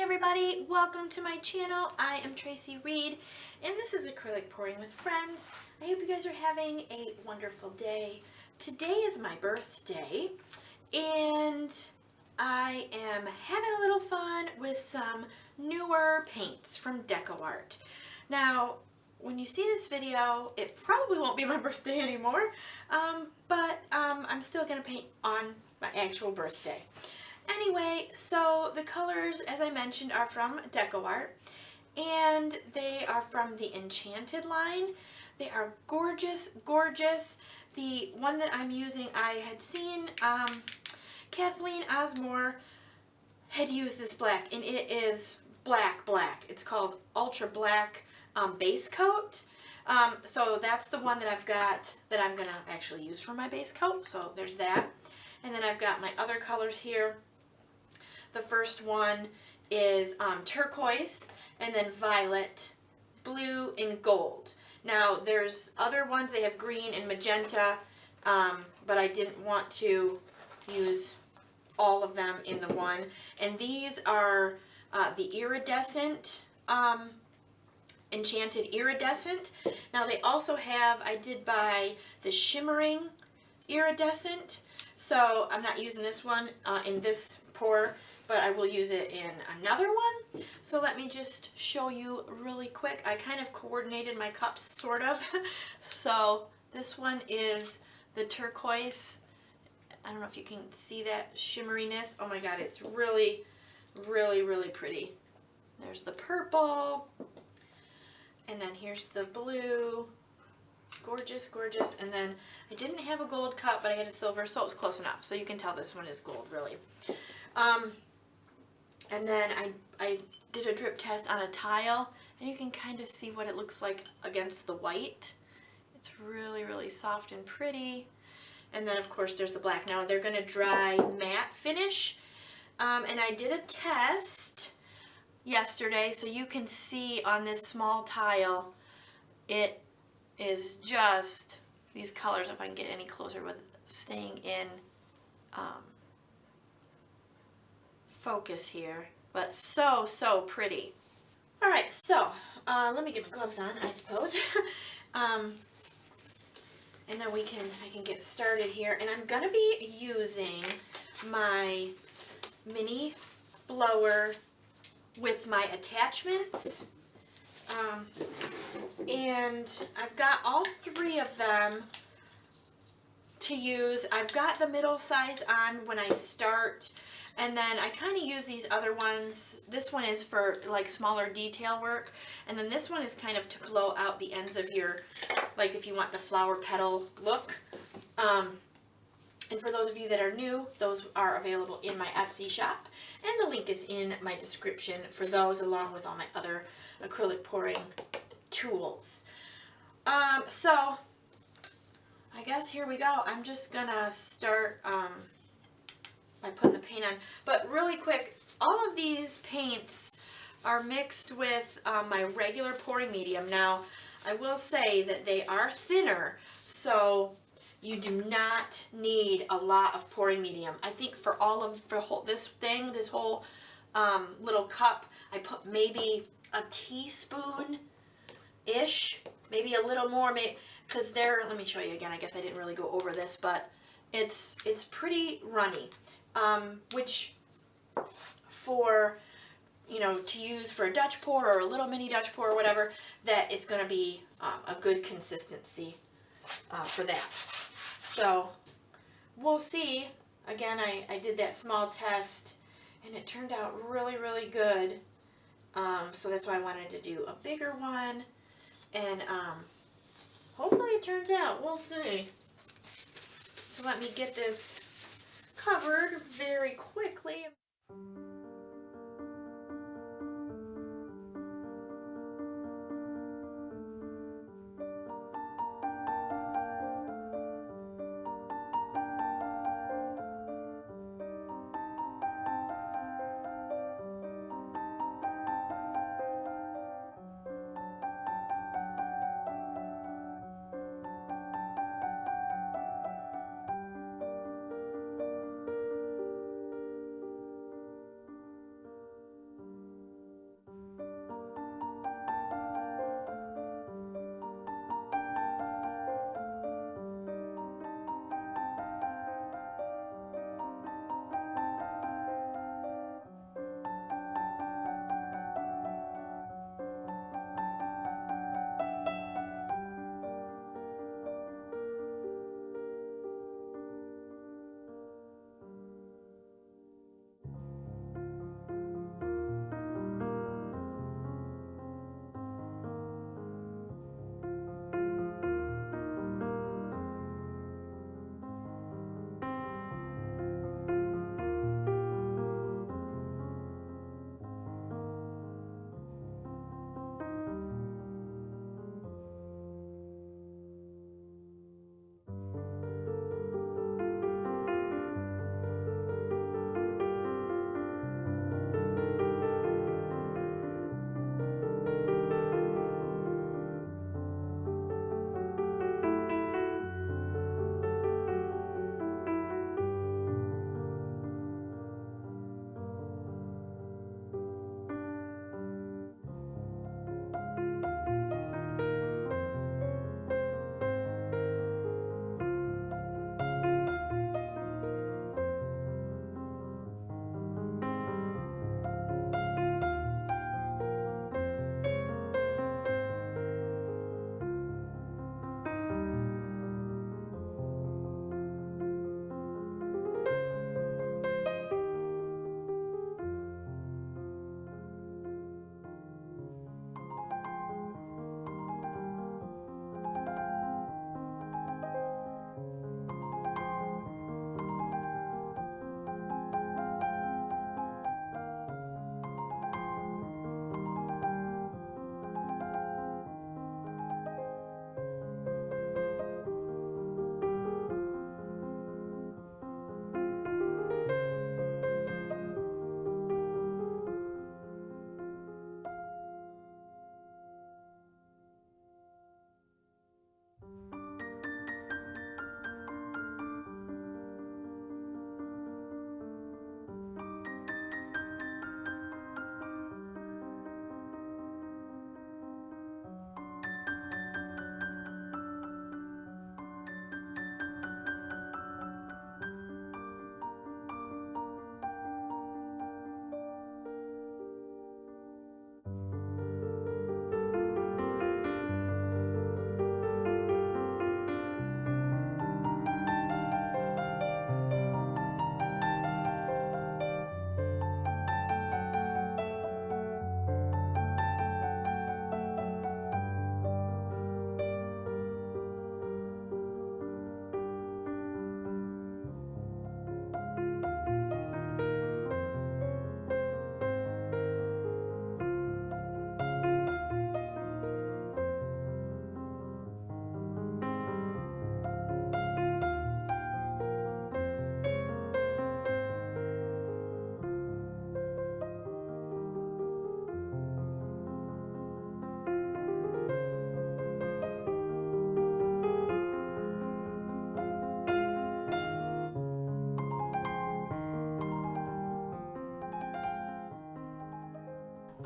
everybody, welcome to my channel. I am Tracie Reed and this is Acrylic Pouring with Friends. I hope you guys are having a wonderful day. Today is my birthday and I am having a little fun with some newer paints from DecoArt. Now when you see this video, it probably won't be my birthday anymore, but I'm still going to paint on my actual birthday. Anyway, so the colors, as I mentioned, are from DecoArt, and they are from the Enchanted line. They are gorgeous, gorgeous. The one that I'm using, I had seen 𝗠𝗠𝗏𝗍𝗏 had used this black, and it is black. It's called Ultra Black Basecoat. So that's the one that I've got that I'm going to actually use for my base coat. So there's that. And then I've got my other colors here. The first one is turquoise, and then violet, blue, and gold. Now there's other ones, they have green and magenta, but I didn't want to use all of them in the one. And these are the Iridescent, Enchanted Iridescent. Now they also have, I did buy the Shimmering Iridescent, so I'm not using this one in this pour, but I will use it in another one. So let me just show you really quick. I kind of coordinated my cups, sort of. So this one is the turquoise. I don't know if you can see that shimmeriness. Oh my god, it's really, really, really pretty. There's the purple. And then here's the blue. Gorgeous, gorgeous. And then I didn't have a gold cup, but I had a silver, so it was close enough. So you can tell this one is gold, really. And then I did a drip test on a tile, and you can kind of see what it looks like against the white. It's really, really soft and pretty. And then, of course, there's the black. Now, they're going to dry matte finish. And I did a test yesterday, so you can see on this small tile, it is just these colors, if I can get any closer with staying in focus here, but so pretty. Alright, so let me get my gloves on, I suppose. And then I can get started here, and I'm gonna be using my mini blower with my attachments. And I've got all three of them to use. I've got the middle size on when I start, and then I kind of use these other ones. This one is for like smaller detail work, and then this one is kind of to blow out the ends of your, like if you want the flower petal look. And for those of you that are new, those are available in my Etsy shop, and the link is in my description for those, along with all my other acrylic pouring tools. So I guess here we go. I'm just gonna start by putting the paint on, but really quick, all of these paints are mixed with my regular pouring medium. Now I will say that they are thinner, so you do not need a lot of pouring medium. I think for this whole little cup, I put maybe a teaspoon-ish, maybe a little more, because let me show you again. I guess I didn't really go over this, but it's pretty runny, which for, you know, to use for a Dutch pour or a little mini Dutch pour or whatever, that it's going to be a good consistency for that. So we'll see. Again, I did that small test, and it turned out really, really good. So that's why I wanted to do a bigger one, and hopefully it turns out. We'll see. So let me get this covered very quickly.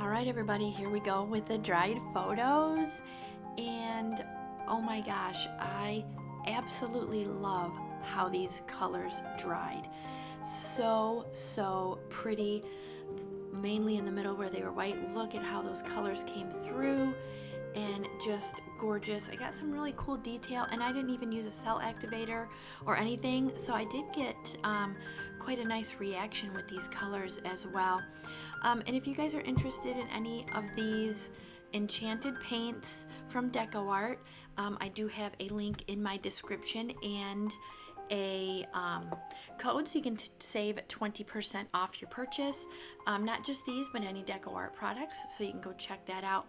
Alright everybody, here we go with the dried photos, and oh my gosh, I absolutely love how these colors dried. So pretty, mainly in the middle where they were white. Look at how those colors came through, and just gorgeous. I got some really cool detail, and I didn't even use a cell activator or anything, so I did get quite a nice reaction with these colors as well. And if you guys are interested in any of these enchanted paints from DecoArt, I do have a link in my description and a code so you can save 20% off your purchase. Not just these, but any DecoArt products, so you can go check that out.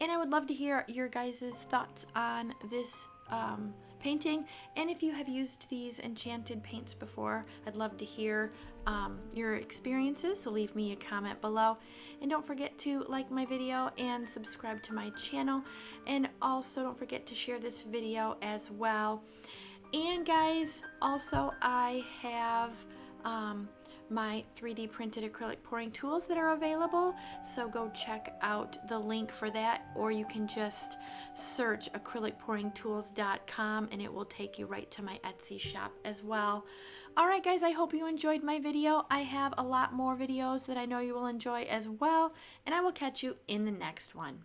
And I would love to hear your guys' thoughts on this painting, and if you have used these enchanted paints before, I'd love to hear your experiences, so leave me a comment below. And don't forget to like my video and subscribe to my channel, and also don't forget to share this video as well. And guys, also I have my 3D printed acrylic pouring tools that are available, so go check out the link for that, or you can just search acrylicpouringtools.com and it will take you right to my Etsy shop as well. Alright guys, I hope you enjoyed my video. I have a lot more videos that I know you will enjoy as well, and I will catch you in the next one.